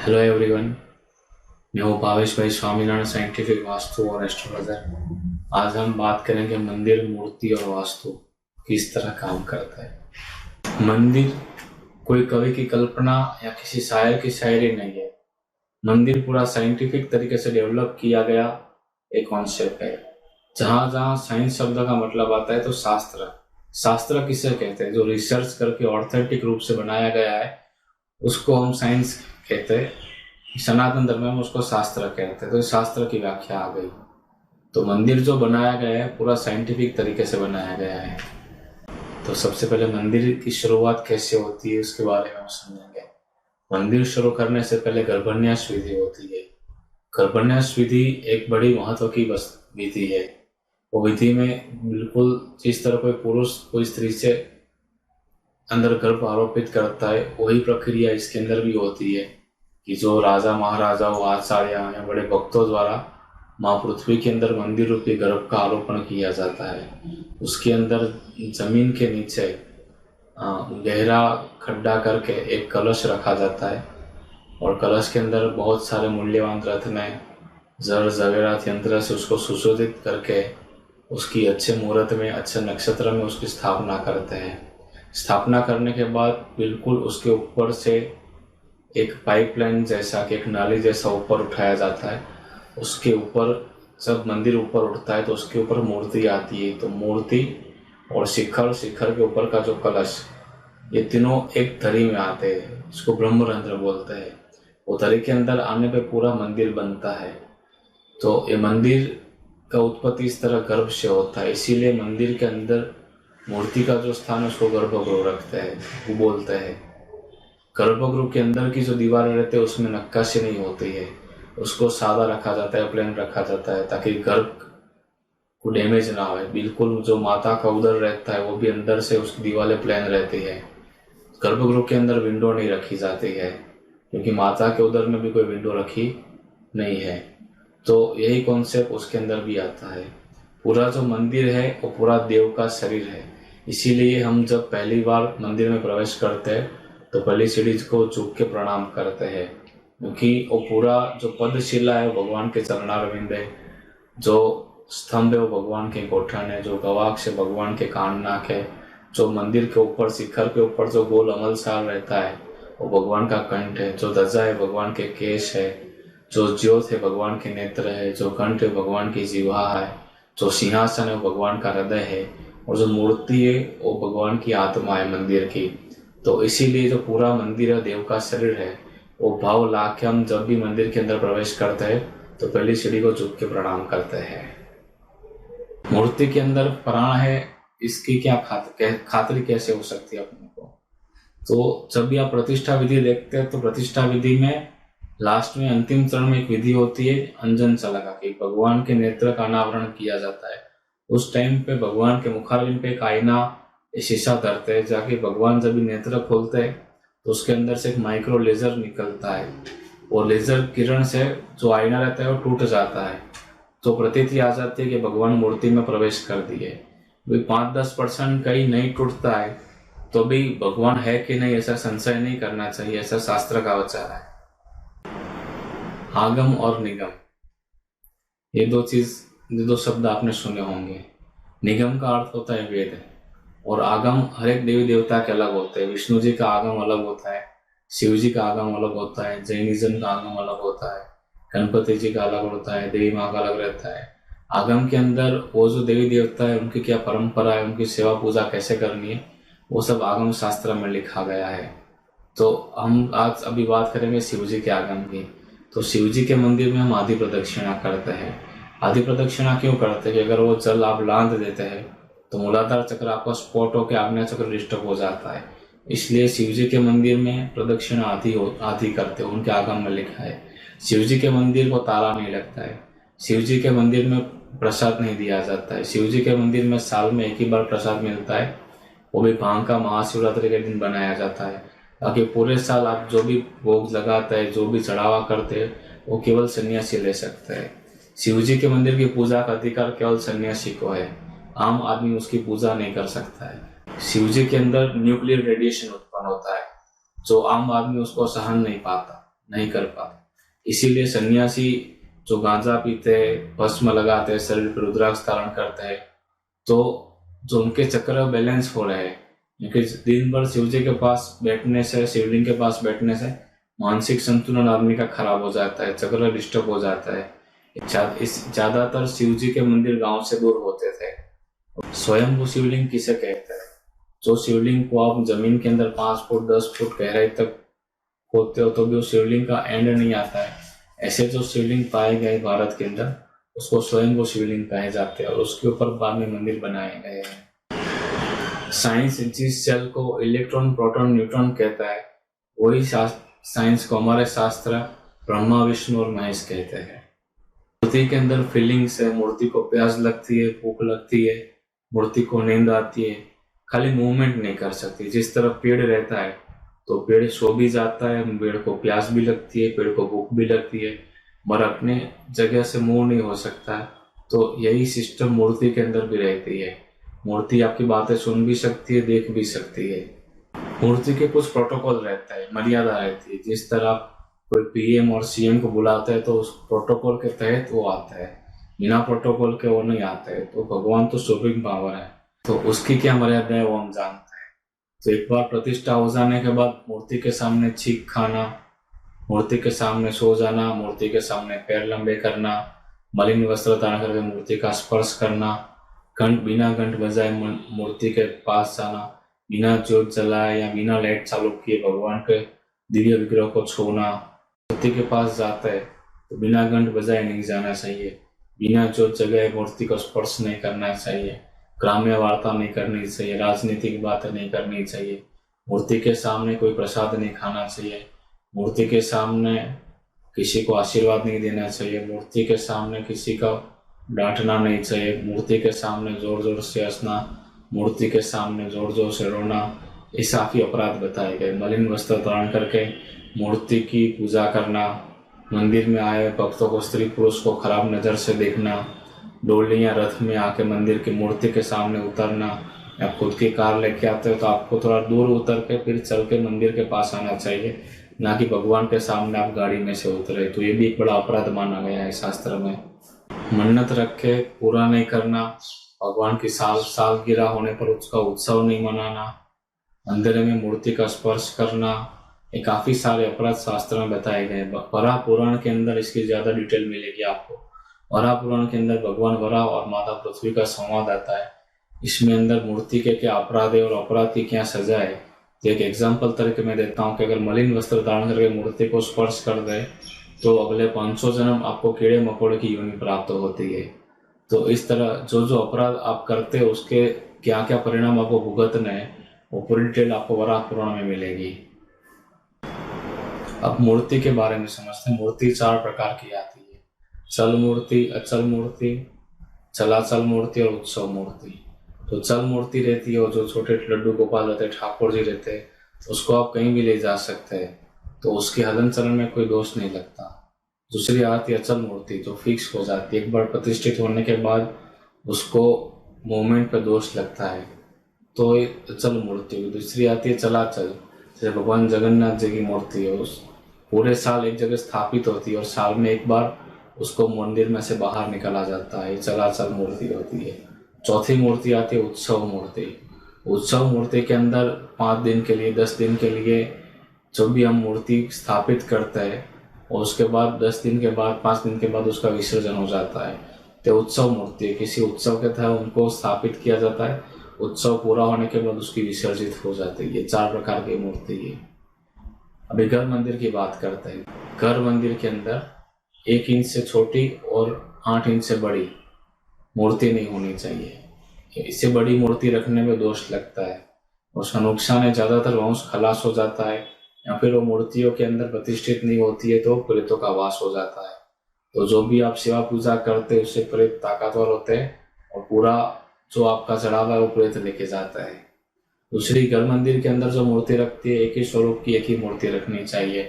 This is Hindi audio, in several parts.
Hello everyone. मैं हूँ भावेश भाई स्वामीनारायण साइंटिफिक वास्तु और एस्ट्रोलॉजर। आज हम बात करेंगे मंदिर, मूर्ति और वास्तु किस तरह काम करता है। मंदिर कोई कवि की कल्पना या किसी शायर की शायरी नहीं है। मंदिर पूरा साइंटिफिक तरीके से डेवलप किया गया एक कॉन्सेप्ट है। जहाँ जहाँ साइंस शब्द का मतलब आता है तो शास्त्र किसे कहते हैं? जो रिसर्च करके ऑथेंटिक रूप से बनाया गया है उसको हम साइंस कहते हैं। सनातन धर्म में उसको शास्त्र कहते हैं। तो शास्त्र की व्याख्या आ गई। तो मंदिर जो बनाया गया है पूरा साइंटिफिक तरीके से बनाया गया है। तो सबसे पहले मंदिर की शुरुआत कैसे होती है उसके बारे में हम समझेंगे। मंदिर शुरू करने से पहले गर्भन्यास विधि होती है। गर्भन्यास विधि एक बड़ी महत्व की विधि है। वो विधि में बिल्कुल जिस तरह कोई पुरुष कोई स्त्री से अंदर गर्भ आरोपित करता है वही प्रक्रिया इसके अंदर भी होती है कि जो राजा महाराजाओं आचार्य या बड़े भक्तों द्वारा माँ पृथ्वी के अंदर मंदिर रूपी गर्भ का आरोपण किया जाता है। उसके अंदर जमीन के नीचे गहरा खड्डा करके एक कलश रखा जाता है और कलश के अंदर बहुत सारे मूल्यवान रत्न जड़ जवेरात यंत्र से उसको सुशोधित करके उसकी अच्छे मुहूर्त में अच्छे नक्षत्र में उसकी स्थापना करते हैं। स्थापना करने के बाद बिल्कुल उसके ऊपर से एक पाइपलाइन जैसा कि एक नाली जैसा ऊपर उठाया जाता है। उसके ऊपर जब मंदिर ऊपर उठता है तो उसके ऊपर मूर्ति आती है। तो मूर्ति और शिखर के ऊपर का जो कलश, ये तीनों एक धरी में आते हैं। इसको ब्रह्मरंध्र बोलते हैं। वो धरी के अंदर आने पे पूरा मंदिर बनता है। तो ये मंदिर का उत्पत्ति इस तरह गर्भ से होता है। इसीलिए मंदिर के अंदर मूर्ति का जो स्थान है उसको गर्भगृह रखते हैं, वो बोलते हैं। गर्भगृह के अंदर की जो दीवारें रहती है उसमें नक्काशी नहीं होती है। उसको सादा रखा जाता है, प्लेन रखा जाता है ताकि गर्भ को डैमेज ना हो। बिल्कुल जो माता का उदर रहता है वो भी अंदर से उसकी दीवारें प्लेन रहती है। गर्भगृह के अंदर विंडो नहीं रखी जाती है क्योंकि माता के उदर में भी कोई विंडो रखी नहीं है। तो यही कॉन्सेप्ट उसके अंदर भी आता है। पूरा जो मंदिर है वो पूरा देव का शरीर है। इसीलिए हम जब पहली बार मंदिर में प्रवेश करते हैं तो पहली सीढ़ी को झुक के प्रणाम करते हैं क्योंकि वो पूरा जो पदशिला है वो भगवान के चरणारविंद है। जो स्तंभ है वो भगवान के गोठन है। जो गवाक्ष है भगवान के कान नाक है। जो मंदिर के ऊपर शिखर के ऊपर जो गोल अमलसार रहता है वो भगवान का कंठ है। जो ध्वजा है भगवान के केश है। जो ज्योत है भगवान के नेत्र है। जो कंठ है भगवान की जिह्वा है। जो सिंहासन है वो भगवान का हृदय है और जो मूर्ति है वो भगवान की आत्मा है मंदिर की। तो इसीलिए जो पूरा मंदिर है देव का शरीर है। वो भाव ला के हम जब भी मंदिर के अंदर प्रवेश करते हैं तो पहली सीढ़ी को झुक के प्रणाम करते हैं। मूर्ति के अंदर प्राण है, इसकी क्या खातिर कैसे हो सकती है अपने को? तो जब भी आप प्रतिष्ठा विधि देखते हैं तो प्रतिष्ठा विधि में लास्ट में अंतिम चरण में एक विधि होती है अंजन चलका की। भगवान के नेत्र का अनावरण किया जाता है। उस टाइम पे भगवान के मुखारविंद पे एक आईना शीशा धरते हैं। जाके भगवान जब भी नेत्र खोलते हैं तो उसके अंदर से एक माइक्रो लेजर निकलता है। वो लेजर किरण से जो आईना रहता है वो टूट जाता है। तो प्रतीति आ जाती है कि भगवान मूर्ति में प्रवेश कर दिए। 5-10% कहीं नहीं टूटता है तो भी भगवान है कि नहीं ऐसा संशय नहीं करना चाहिए, ऐसा शास्त्र का विचार है। आगम और निगम, ये दो शब्द आपने सुने होंगे। निगम का अर्थ होता है वेद और आगम हर एक देवी देवता के अलग होते हैं। विष्णु जी का आगम अलग होता है, शिव जी का आगम अलग होता है, जैनिज्म का आगम अलग होता है, गणपति जी का अलग होता है, देवी माँ का अलग रहता है। आगम के अंदर वो जो देवी देवता है उनकी क्या परंपरा है, उनकी सेवा पूजा कैसे करनी है, वो सब आगम शास्त्र में लिखा गया है। तो हम आज अभी बात करेंगे शिव जी के आगम की। तो शिव जी के मंदिर में हम आदि प्रदक्षिणा करते हैं। आदि प्रदक्षिणा क्यों करते हैं कि अगर वो जल आप लांद देते हैं तो मूलाधार चक्र आपका स्पॉट होकर आग्नेय चक्र डिस्टर्ब हो जाता है। इसलिए शिव जी के मंदिर में प्रदक्षिणा आदि करते हैं, उनके आगम में लिखा है। शिव जी के मंदिर को ताला नहीं लगता है। शिव जी के मंदिर में प्रसाद नहीं दिया जाता है। शिव जी के मंदिर में साल में एक ही बार प्रसाद मिलता है, वो भी भांग का महाशिवरात्रि के दिन बनाया जाता है ताकि पूरे साल आप जो भी भोग लगाते हैं, जो भी चढ़ावा करते हैं, वो केवल सन्यासी ले सकते हैं। शिव जी के मंदिर की पूजा का अधिकार केवल सन्यासी को है, आम आदमी उसकी पूजा नहीं कर सकता है। शिव जी के अंदर न्यूक्लियर रेडिएशन उत्पन्न होता है जो आम आदमी उसको सहन नहीं पाता। नहीं कर पाते। इसीलिए सन्यासी जो गांजा पीते हैं, भस्म लगाते हैं, शरीर पर रुद्राक्ष धारण करते हैं, तो जो उनके चक्र बैलेंस हो रहे हैं, क्योंकि दिन भर शिव जी के पास बैठने से, शिवलिंग के पास बैठने से मानसिक संतुलन आदमी का खराब हो जाता है, चक्र डिस्टर्ब हो जाता है। ज्यादातर शिव जी के मंदिर गांव से दूर होते थे। स्वयंभू शिवलिंग किसे कहते हैं? जो शिवलिंग को आप जमीन के अंदर 5 फुट 10 फुट गहराई तक खोदते हो तो भी उस शिवलिंग का एंड नहीं आता है। ऐसे जो शिवलिंग पाए गए भारत के अंदर, उसको स्वयंभू शिवलिंग कहे जाते हैं और उसके ऊपर बाद में मंदिर बनाए गए हैं। साइंस जिस सेल को इलेक्ट्रॉन प्रोटॉन न्यूट्रॉन कहता है, वही साइंस को हमारे शास्त्र ब्रह्मा विष्णु और महेश कहते हैं। मूर्ति के अंदर फीलिंग्स है, मूर्ति को प्यास लगती है, भूख लगती है, मूर्ति को नींद आती है, खाली मूवमेंट नहीं कर सकती। जिस तरह पेड़ रहता है तो पेड़ सो भी जाता है, पेड़ को प्यास भी लगती है, पेड़ को भूख भी लगती है, मगर अपने जगह से मूव नहीं हो सकता। तो यही सिस्टम मूर्ति के अंदर भी रहती है। मूर्ति आपकी बातें सुन भी सकती है, देख भी सकती है। मूर्ति के कुछ प्रोटोकॉल रहता है, मर्यादा रहती है। जिस तरह आप कोई पीएम और सीएम को बुलाते हैं तो उस प्रोटोकॉल के तहत वो आता है, बिना प्रोटोकॉल के वो नहीं आते है। तो भगवान तो सुप्रीम पावर है, तो उसकी क्या मर्यादा है वो हम जानते हैं। तो एक बार प्रतिष्ठा हो जाने के बाद मूर्ति के सामने छींक खाना, मूर्ति के सामने सो जाना, मूर्ति के सामने पैर लंबे करना, मलिन वस्त्र धारण करके मूर्ति का स्पर्श करना, बिना घंट बजाए मूर्ति के पास जाना, बिना ज्योत जलाए या बिना लाइट चालू किए भगवान के दिव्य विग्रह को छूना। मूर्ति के पास जाता है तो बिना घंट बजाए नहीं जाना चाहिए, बिना ज्योत जगाए मूर्ति को स्पर्श नहीं करना चाहिए, ग्राम्य वार्ता नहीं करनी चाहिए, राजनीतिक बातें नहीं करनी चाहिए, मूर्ति के सामने कोई प्रसाद नहीं खाना चाहिए, मूर्ति के सामने किसी को आशीर्वाद नहीं देना चाहिए, मूर्ति के सामने किसी का डांटना नहीं चाहिए, मूर्ति के सामने जोर जोर से हंसना, मूर्ति के सामने जोर जोर से रोना, ये काफी अपराध बताए गए। मलिन वस्त्र धारण करके मूर्ति की पूजा करना, मंदिर में आए भक्तों को, स्त्री पुरुष को खराब नजर से देखना, डोली या रथ में आके मंदिर की मूर्ति के सामने उतरना, या खुद की कार लेके आते हो तो आपको थोड़ा दूर उतर के फिर चल के मंदिर के पास आना चाहिए, ना कि भगवान के सामने आप गाड़ी में से उतरे। तो ये भी एक बड़ा अपराध माना गया है शास्त्र में। मन्नत रख के पूरा नहीं करना, भगवान की सालगिरह होने पर उसका उत्सव नहीं मनाना, अंधेरे में मूर्ति का स्पर्श करना, ये काफी सारे अपराध शास्त्र में बताए गए। वराह पुराण के अंदर इसकी ज्यादा डिटेल मिलेगी आपको। वराह पुराण के अंदर भगवान वराह और माता पृथ्वी का संवाद आता है। इसमें अंदर मूर्ति के क्या अपराध है और अपराध की क्या सजा है। तो एक एग्जाम्पल तरीके मैं देता हूँ कि अगर मलिन वस्त्र धारण करके मूर्ति को स्पर्श कर दे तो अगले 500 जन्म आपको कीड़े मकोड़े की योनि प्राप्त होती है। तो इस तरह जो जो अपराध आप करते हैं उसके क्या क्या परिणाम आपको भुगतने हैं, वो पूरी डिटेल आपको वराह पुराण में मिलेगी। अब मूर्ति के बारे में समझते हैं। मूर्ति 4 प्रकार की आती है, चल मूर्ति, अचल मूर्ति, चलाचल मूर्ति और उत्सव मूर्ति। तो चल मूर्ति रहती है, जो छोटे लड्डू गोपाल रहते हैं, ठाकुर जी रहते हैं, उसको आप कहीं भी ले जा सकते हैं, तो उसके हलन चलन में कोई दोष नहीं लगता। दूसरी आती है अचल मूर्ति, जो फिक्स हो जाती है, एक बार प्रतिष्ठित होने के बाद उसको मूवमेंट पे दोष लगता है, तो अचल मूर्ति। दूसरी आती है चलाचल, जैसे भगवान जगन्नाथ जी की मूर्ति है, उस पूरे साल एक जगह स्थापित होती है और साल में एक बार उसको मंदिर में से बाहर निकाला जाता है, चलाचल मूर्ति होती है। चौथी मूर्ति आती है उत्सव मूर्ति। उत्सव मूर्ति के अंदर 5 दिन के लिए, 10 दिन के लिए जो भी हम मूर्ति स्थापित करते हैं और उसके बाद 10 दिन के बाद, 5 दिन के बाद उसका विसर्जन हो जाता है, तो उत्सव मूर्ति। किसी उत्सव के तहत उनको स्थापित किया जाता है, उत्सव पूरा होने के बाद उसकी विसर्जित हो जाती है। ये 4 प्रकार की मूर्ति है। अभी घर मंदिर की बात करते हैं। घर मंदिर के अंदर 1 इंच से छोटी और 8 इंच से बड़ी मूर्ति नहीं होनी चाहिए। इससे बड़ी मूर्ति रखने में दोष लगता है, उसका नुकसान है, ज्यादातर वंश खलास हो जाता है, या फिर वो मूर्तियों के अंदर प्रतिष्ठित नहीं होती है तो प्रेतों का वास हो जाता है। तो जो भी आप सेवा पूजा करते हैं उससे प्रेत ताकतवर होते हैं और पूरा जो आपका चढ़ावा है वो प्रेत लेके जाता है। दूसरी, घर मंदिर के अंदर जो मूर्ति रखती है, एक ही स्वरूप की एक ही मूर्ति रखनी चाहिए।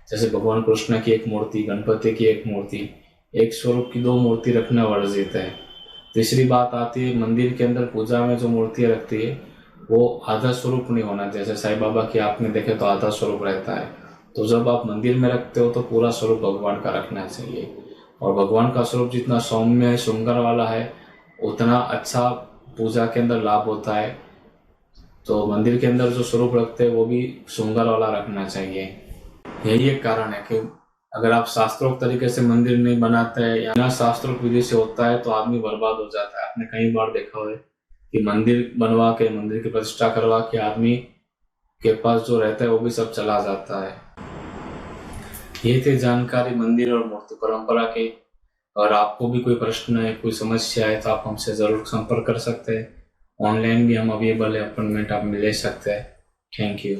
जैसे भगवान कृष्ण की एक मूर्ति, गणपति की एक मूर्ति, एक स्वरूप की 2 मूर्ति रखना वर्जित है। तीसरी बात आती है, मंदिर के अंदर पूजा में जो मूर्तियां रखती है वो आधा स्वरूप नहीं होना। जैसे साईं बाबा की आपने देखे तो आधा स्वरूप रहता है, तो जब आप मंदिर में रखते हो तो पूरा स्वरूप भगवान का रखना चाहिए, और भगवान का स्वरूप जितना सौम्य है, श्रृंगार वाला है, उतना अच्छा पूजा के अंदर लाभ होता है। तो मंदिर के अंदर जो स्वरूप रखते हैं वो भी श्रृंगार वाला रखना चाहिए। यही एक कारण है कि अगर आप शास्त्रोक्त तरीके से मंदिर नहीं बनाते हैं या बिना शास्त्रोक्त विधि से होता है तो आदमी बर्बाद हो जाता है। आपने कई बार देखा है कि मंदिर बनवा के, मंदिर की प्रतिष्ठा करवा के आदमी के पास जो रहता है वो भी सब चला जाता है। ये थे जानकारी मंदिर और मूर्ति परंपरा के। और आपको भी कोई प्रश्न है, कोई समस्या है तो आप हमसे जरूर संपर्क कर सकते हैं। ऑनलाइन भी हम अवेलेबल है, अपॉइंटमेंट आप ले सकते हैं। Thank you.